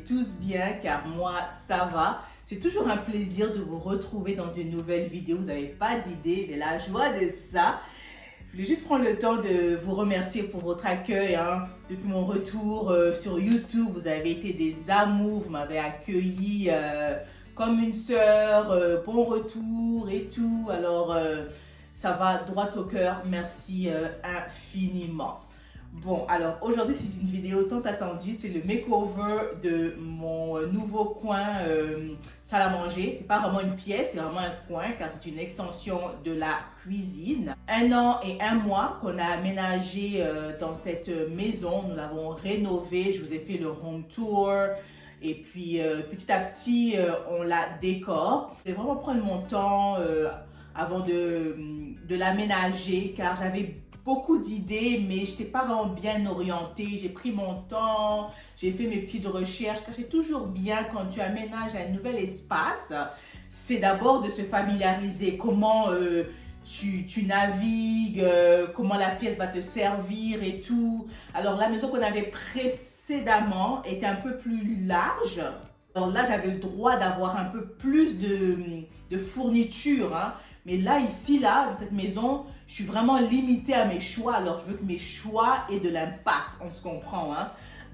tous bien car moi ça va. C'est toujours un plaisir de vous retrouver dans une nouvelle vidéo. Vous n'avez pas d'idée, mais la joie de ça. Je voulais juste prendre le temps de vous remercier pour votre accueil. Depuis mon retour sur YouTube, vous avez été des amours, vous m'avez accueilli comme une sœur, bon retour et tout. Alors, ça va droit au cœur. Merci infiniment. Bon, alors aujourd'hui, c'est une vidéo tant attendue. C'est le makeover de mon nouveau coin salle à manger. C'est pas vraiment une pièce, c'est vraiment un coin car c'est une extension de la cuisine. 1 an et 1 mois qu'on a aménagé dans cette maison. Nous l'avons rénovée. Je vous ai fait le home tour. Et puis, petit à petit, on la décore. Je vais vraiment prendre mon temps avant de l'aménager car j'avais beaucoup d'idées, mais je n'étais pas vraiment bien orientée. J'ai pris mon temps, j'ai fait mes petites recherches, car c'est toujours bien quand tu aménages un nouvel espace, c'est d'abord de se familiariser, comment tu navigues, comment la pièce va te servir et tout. Alors la maison qu'on avait précédemment était un peu plus large. Alors là, j'avais le droit d'avoir un peu plus de fournitures, Mais là, ici, là, dans cette maison, je suis vraiment limitée à mes choix. Alors, je veux que mes choix aient de l'impact, on se comprend.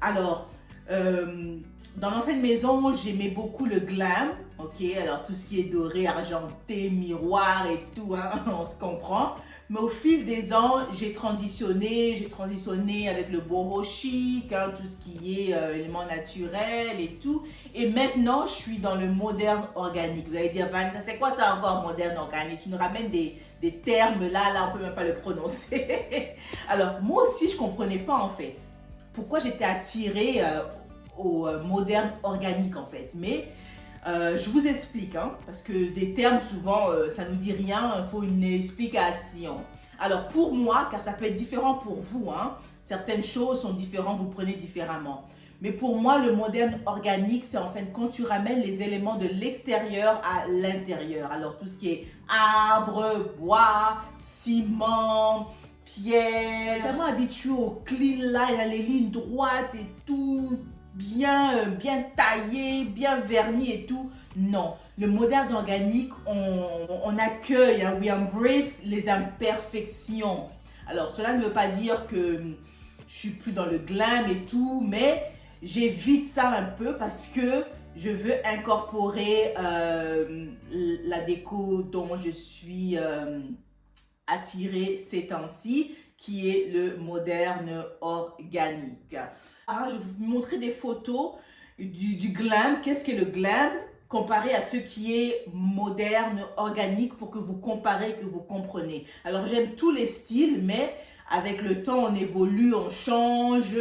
Alors, dans l'ancienne maison, j'aimais beaucoup le glam. Ok, alors tout ce qui est doré, argenté, miroir et tout, on se comprend. Mais au fil des ans, j'ai transitionné avec le boho chic, tout ce qui est éléments naturels et tout. Et maintenant, je suis dans le moderne organique. Vous allez dire, Vanessa, c'est quoi ça encore, moderne organique? Tu nous ramènes des termes là, on peut même pas le prononcer. Alors, moi aussi, je comprenais pas en fait pourquoi j'étais attirée au moderne organique en fait. Mais je vous explique, parce que des termes souvent, ça nous dit rien, il faut une explication. Alors pour moi, car ça peut être différent pour vous, certaines choses sont différentes, vous prenez différemment. Mais pour moi, le moderne organique, c'est en fait quand tu ramènes les éléments de l'extérieur à l'intérieur. Alors tout ce qui est arbre, bois, ciment, pierre, tellement habitué au clean line, les lignes droites et tout, bien taillé, bien verni et tout. Non, le moderne organique, on accueille, we embrace les imperfections. Alors, cela ne veut pas dire que je suis plus dans le glam et tout, mais j'évite ça un peu parce que je veux incorporer la déco dont je suis attirée ces temps-ci, qui est le moderne organique. Je vais vous montrer des photos du glam. Qu'est-ce qu'est le glam comparé à ce qui est moderne, organique, pour que vous comparez, que vous compreniez. Alors j'aime tous les styles, mais avec le temps on évolue, on change.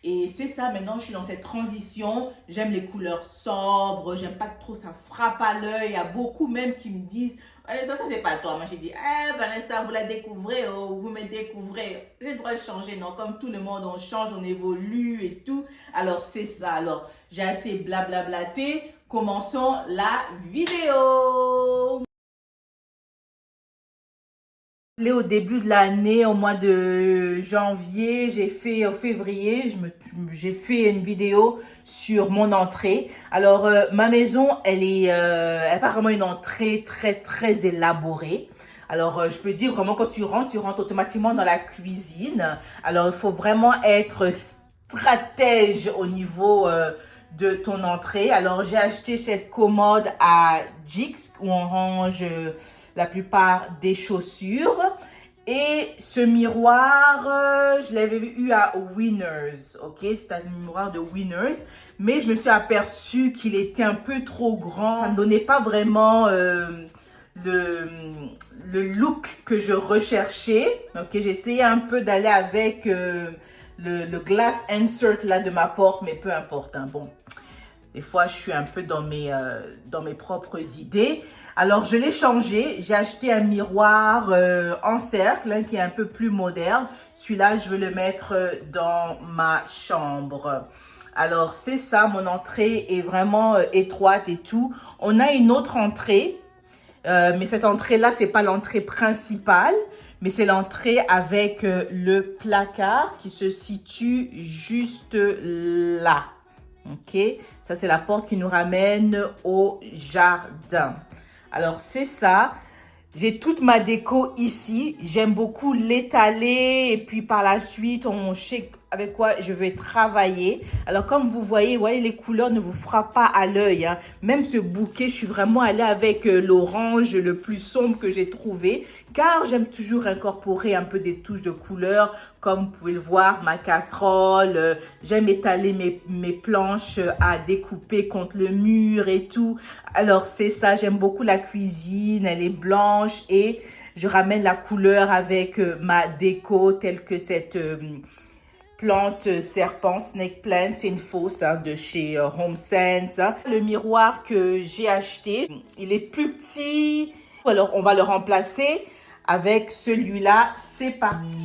Et c'est ça, maintenant je suis dans cette transition. J'aime les couleurs sobres, j'aime pas trop, ça frappe à l'œil. Il y a beaucoup même qui me disent, Vanessa, ça c'est pas toi. Moi j'ai dit, Vanessa, vous la découvrez, vous me découvrez. J'ai le droit de changer, non? Comme tout le monde, on change, on évolue et tout. Alors c'est ça. Alors j'ai assez blablablaté. Commençons la vidéo. Au début de l'année, au mois de janvier, j'ai fait au février, j'ai fait une vidéo sur mon entrée. Alors ma maison, elle a pas vraiment une entrée très élaborée. Alors je peux dire vraiment quand tu rentres automatiquement dans la cuisine. Alors il faut vraiment être stratège au niveau de ton entrée. Alors j'ai acheté cette commode à Jix où on range la plupart des chaussures. Et ce miroir, je l'avais eu à Winners, ok? C'est un miroir de Winners, mais je me suis aperçue qu'il était un peu trop grand. Ça ne me donnait pas vraiment le look que je recherchais. Ok, j'ai essayé un peu d'aller avec le glass insert là de ma porte, mais peu importe. Bon, des fois, je suis un peu dans mes propres idées. Alors, je l'ai changé. J'ai acheté un miroir en cercle qui est un peu plus moderne. Celui-là, je veux le mettre dans ma chambre. Alors, c'est ça. Mon entrée est vraiment étroite et tout. On a une autre entrée. Mais cette entrée-là, c'est pas l'entrée principale. Mais c'est l'entrée avec le placard qui se situe juste là. Ok, ça c'est la porte qui nous ramène au jardin. Alors c'est ça. J'ai toute ma déco ici. J'aime beaucoup l'étaler et puis par la suite, on sait avec quoi je vais travailler. Alors comme vous voyez, les couleurs ne vous frappent pas à l'œil. Hein. Même ce bouquet, je suis vraiment allée avec l'orange le plus sombre que j'ai trouvé. Car j'aime toujours incorporer un peu des touches de couleurs. Comme vous pouvez le voir, ma casserole. J'aime étaler mes planches à découper contre le mur et tout. Alors c'est ça, j'aime beaucoup la cuisine. Elle est blanche et je ramène la couleur avec ma déco telle que cette plante serpent snake plant. C'est une fausse de chez HomeSense. Le miroir que j'ai acheté, il est plus petit. Alors on va le remplacer avec celui-là. C'est parti.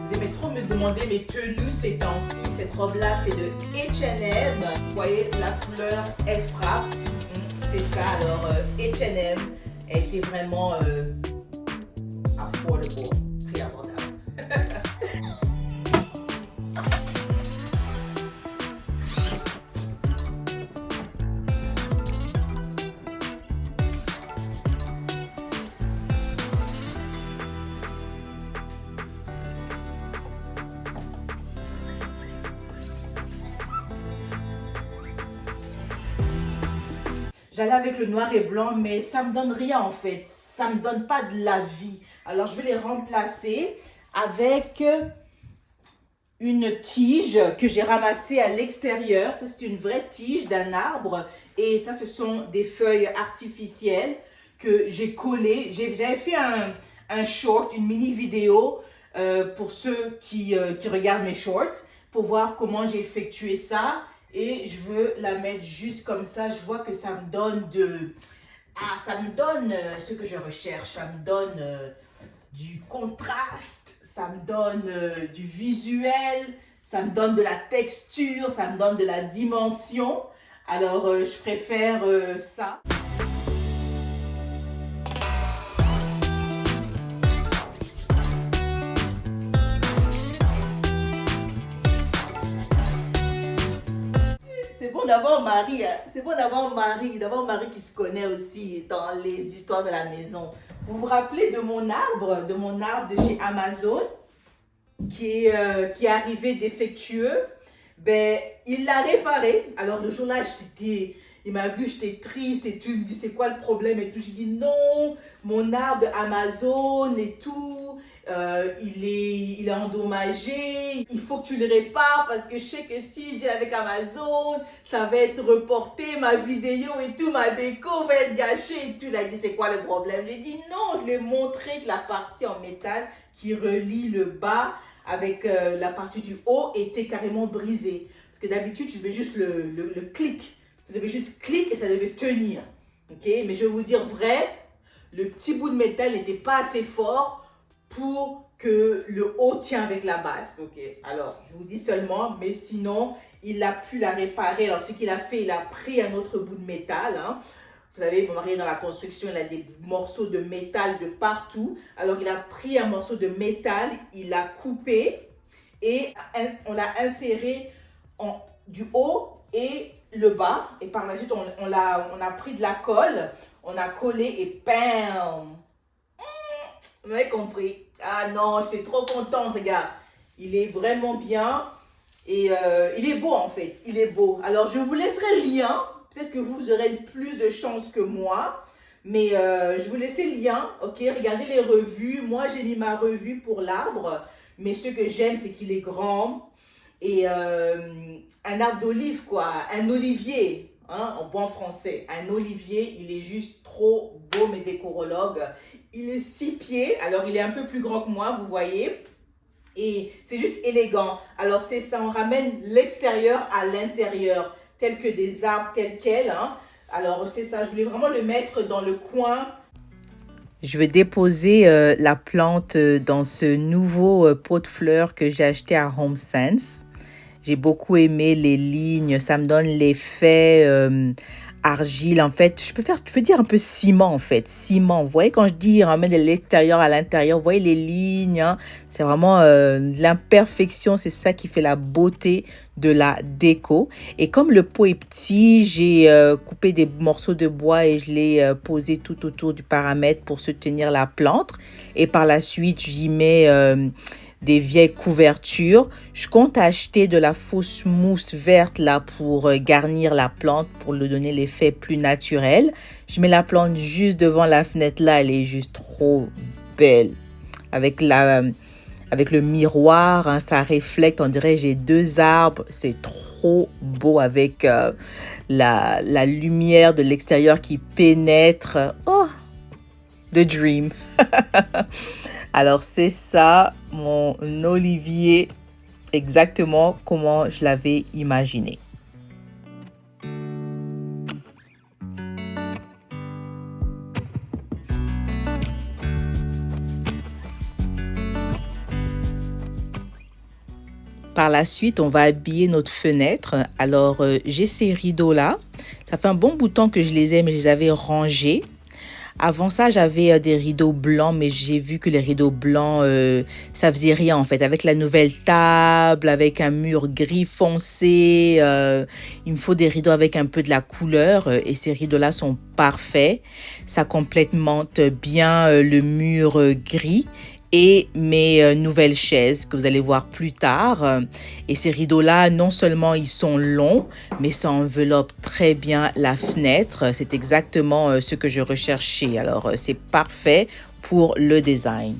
Vous aimez trop me demander mes tenues ces temps-ci. Cette robe-là, c'est de H&M. Vous voyez, la couleur, elle frappe. C'est ça, alors H&M a été vraiment affordable, très abordable. J'allais avec le noir et blanc, mais ça me donne rien en fait. Ça me donne pas de la vie. Alors, je vais les remplacer avec une tige que j'ai ramassée à l'extérieur. Ça, c'est une vraie tige d'un arbre. Et ça, ce sont des feuilles artificielles que j'ai collées. J'avais fait un short, une mini vidéo pour ceux qui regardent mes shorts, pour voir comment j'ai effectué ça. Et je veux la mettre juste comme ça. Je vois que ça me donne ça me donne ce que je recherche. Ça me donne du contraste. Ça me donne du visuel. Ça me donne de la texture. Ça me donne de la dimension. Alors, je préfère ça. C'est bon d'avoir un mari, hein. C'est bon d'avoir un mari qui se connaît aussi dans les histoires de la maison. Vous vous rappelez de mon arbre de chez Amazon qui est arrivé défectueux? Ben, il l'a réparé. Alors le jour-là, il m'a vu, j'étais triste et tout. Il me dit, c'est quoi le problème et tout. J'ai dit, non, mon arbre Amazon et tout. Il est endommagé, il faut que tu le répares parce que je sais que si je dis avec Amazon, ça va être reporté, ma vidéo et tout, ma déco va être gâchée et tout. Il a dit, c'est quoi le problème? J'ai dit, non, je lui ai montré que la partie en métal qui relie le bas avec la partie du haut était carrément brisée. Parce que d'habitude, tu devais juste le clic. Tu devais juste clic et ça devait tenir. Ok? Mais je vais vous dire vrai, le petit bout de métal n'était pas assez fort pour que le haut tient avec la base. Ok, alors je vous dis seulement, mais sinon il a pu la réparer. Alors ce qu'il a fait, il a pris un autre bout de métal. Hein. Vous savez, mon mari est dans la construction, il a des morceaux de métal de partout. Alors il a pris un morceau de métal, il l'a coupé et on l'a inséré du haut et le bas. Et par la suite, on a pris de la colle, on a collé et bam! Vous avez compris? Ah non, j'étais trop contente, regarde. Il est vraiment bien. Et il est beau en fait. Il est beau. Alors, je vous laisserai le lien. Peut-être que vous aurez plus de chance que moi. Mais je vous laisserai le lien. Ok, regardez les revues. Moi, j'ai mis ma revue pour l'arbre. Mais ce que j'aime, c'est qu'il est grand. Et un arbre d'olive, quoi. Un olivier. Hein, en bon français. Un olivier, il est juste trop beau, mes décorologues. Il est 6 pieds, alors il est un peu plus grand que moi, vous voyez. Et c'est juste élégant. Alors c'est ça, on ramène l'extérieur à l'intérieur, tel que des arbres tels quels. Hein. Alors c'est ça, je voulais vraiment le mettre dans le coin. Je vais déposer la plante dans ce nouveau pot de fleurs que j'ai acheté à HomeSense. J'ai beaucoup aimé les lignes, ça me donne l'effet argile, en fait, je peux dire un peu ciment, en fait, ciment. Vous voyez, quand je dis ramène de l'extérieur à l'intérieur, vous voyez les lignes, hein, c'est vraiment l'imperfection, c'est ça qui fait la beauté de la déco. Et comme le pot est petit, j'ai coupé des morceaux de bois et je l'ai posé tout autour du paramètre pour soutenir la plante. Et par la suite, j'y mets des vieilles couvertures. Je compte acheter de la fausse mousse verte là pour garnir la plante, pour lui donner l'effet plus naturel. Je mets la plante juste devant la fenêtre là, elle est juste trop belle. Avec le miroir, hein, ça reflète, on dirait j'ai deux arbres, c'est trop beau avec la lumière de l'extérieur qui pénètre. Oh, the dream. Alors c'est ça, mon olivier, exactement comment je l'avais imaginé. Par la suite, on va habiller notre fenêtre. Alors, j'ai ces rideaux-là. Ça fait un bon bout de temps que je les ai, mais je les avais rangés. Avant ça, j'avais des rideaux blancs, mais j'ai vu que les rideaux blancs, ça faisait rien en fait. Avec la nouvelle table, avec un mur gris foncé, il me faut des rideaux avec un peu de la couleur et ces rideaux-là sont parfaits. Ça complémente bien le mur gris et mes nouvelles chaises que vous allez voir plus tard. Et ces rideaux-là, non seulement ils sont longs, mais ça enveloppe très bien la fenêtre. C'est exactement ce que je recherchais. Alors, c'est parfait pour le design.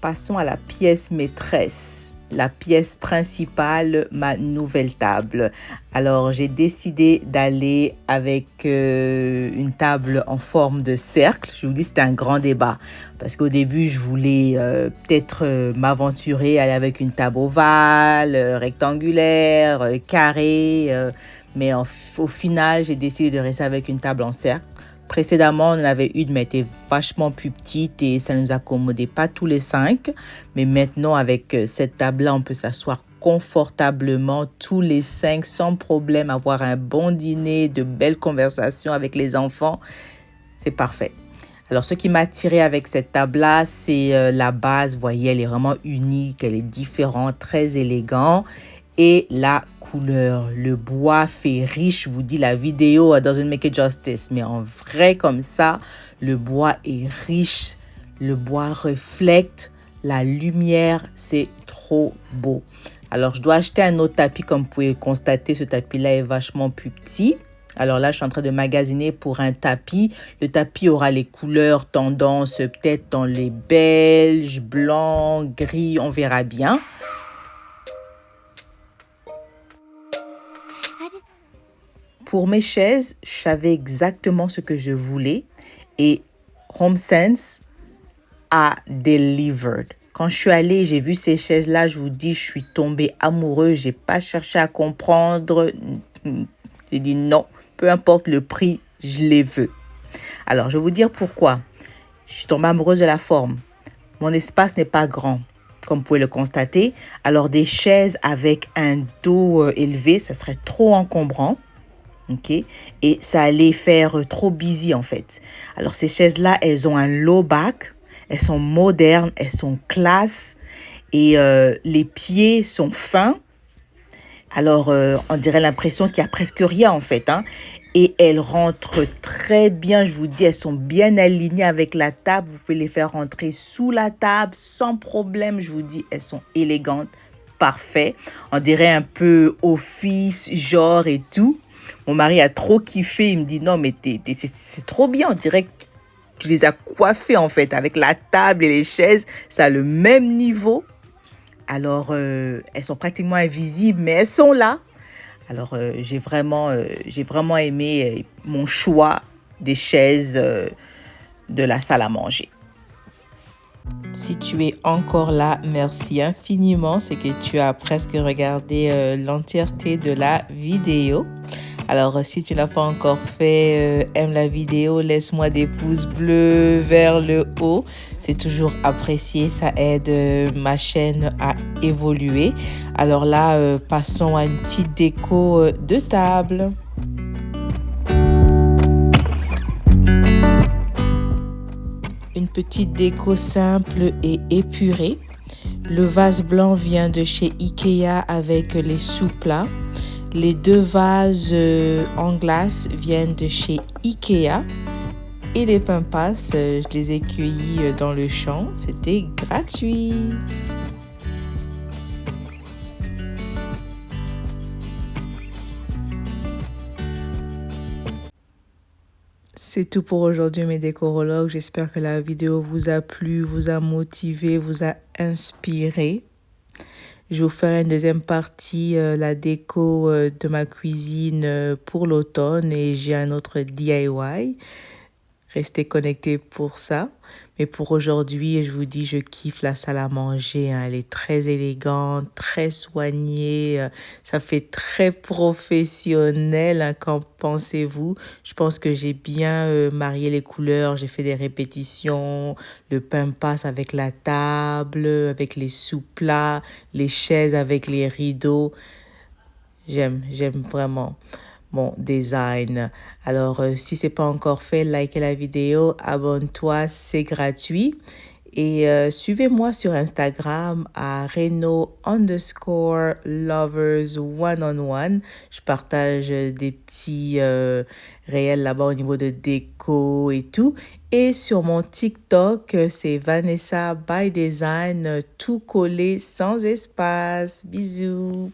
Passons à la pièce maîtresse, la pièce principale, ma nouvelle table. Alors, j'ai décidé d'aller avec une table en forme de cercle. Je vous dis, c'était un grand débat parce qu'au début, je voulais peut-être m'aventurer, aller avec une table ovale, rectangulaire, carrée. Mais au final, j'ai décidé de rester avec une table en cercle. Précédemment, on en avait une, mais elle était vachement plus petite et ça ne nous accommodait pas tous les 5. Mais maintenant, avec cette table-là, on peut s'asseoir confortablement tous les 5 sans problème, avoir un bon dîner, de belles conversations avec les enfants. C'est parfait. Alors, ce qui m'a attiré avec cette table-là, c'est la base. Vous voyez, elle est vraiment unique, elle est différente, très élégante. Et la couleur, le bois fait riche, je vous dis, la vidéo doesn't make it justice, mais en vrai comme ça, le bois est riche, le bois reflète la lumière, c'est trop beau. Alors, je dois acheter un autre tapis, comme vous pouvez constater, ce tapis-là est vachement plus petit. Alors là, je suis en train de magasiner pour un tapis. Le tapis aura les couleurs tendance, peut-être dans les beiges, blancs, gris, on verra bien. Pour mes chaises, je savais exactement ce que je voulais et HomeSense a delivered. Quand je suis allée, j'ai vu ces chaises-là, je vous dis, je suis tombée amoureuse. J'ai pas cherché à comprendre. J'ai dit non, peu importe le prix, je les veux. Alors, je vais vous dire pourquoi. Je suis tombée amoureuse de la forme. Mon espace n'est pas grand, comme vous pouvez le constater. Alors, des chaises avec un dos élevé, ça serait trop encombrant. Okay? Et ça allait faire trop busy en fait. Alors ces chaises-là, elles ont un low back, elles sont modernes, elles sont classe et les pieds sont fins. Alors on dirait l'impression qu'il n'y a presque rien en fait. Hein? Et elles rentrent très bien, je vous dis, elles sont bien alignées avec la table. Vous pouvez les faire rentrer sous la table sans problème. Je vous dis, elles sont élégantes, parfait. On dirait un peu office, genre et tout. Mon mari a trop kiffé, il me dit non mais c'est trop bien, on dirait que tu les as coiffés en fait avec la table et les chaises, ça a le même niveau. Alors elles sont pratiquement invisibles mais elles sont là. Alors j'ai vraiment aimé mon choix des chaises de la salle à manger. Si tu es encore là, merci infiniment. C'est que tu as presque regardé l'entièreté de la vidéo. Alors, si tu n'as pas encore fait, aime la vidéo, laisse-moi des pouces bleus vers le haut. C'est toujours apprécié, ça aide ma chaîne à évoluer. Alors là, passons à une petite déco de table. Une petite déco simple et épurée. Le vase blanc vient de chez Ikea avec les sous-plats. Les 2 vases en glace viennent de chez Ikea. Et les pimpas, je les ai cueillis dans le champ. C'était gratuit. C'est tout pour aujourd'hui mes décorologues. J'espère que la vidéo vous a plu, vous a motivé, vous a inspiré. Je vous ferai une deuxième partie, la déco de ma cuisine pour l'automne et j'ai un autre DIY. Restez connectés pour ça. Mais pour aujourd'hui, je vous dis, je kiffe la salle à manger. Hein. Elle est très élégante, très soignée. Ça fait très professionnel. Hein. Qu'en pensez-vous? Je pense que j'ai bien marié les couleurs. J'ai fait des répétitions. Le pain passe avec la table, avec les sous-plats, les chaises avec les rideaux. J'aime vraiment mon design. Alors, si c'est pas encore fait, likez la vidéo, abonne-toi, c'est gratuit. Et suivez-moi sur Instagram à Reno_lovers1on1. Je partage des petits réels là-bas au niveau de déco et tout. Et sur mon TikTok, c'est Vanessa by Design, tout collé sans espace. Bisous.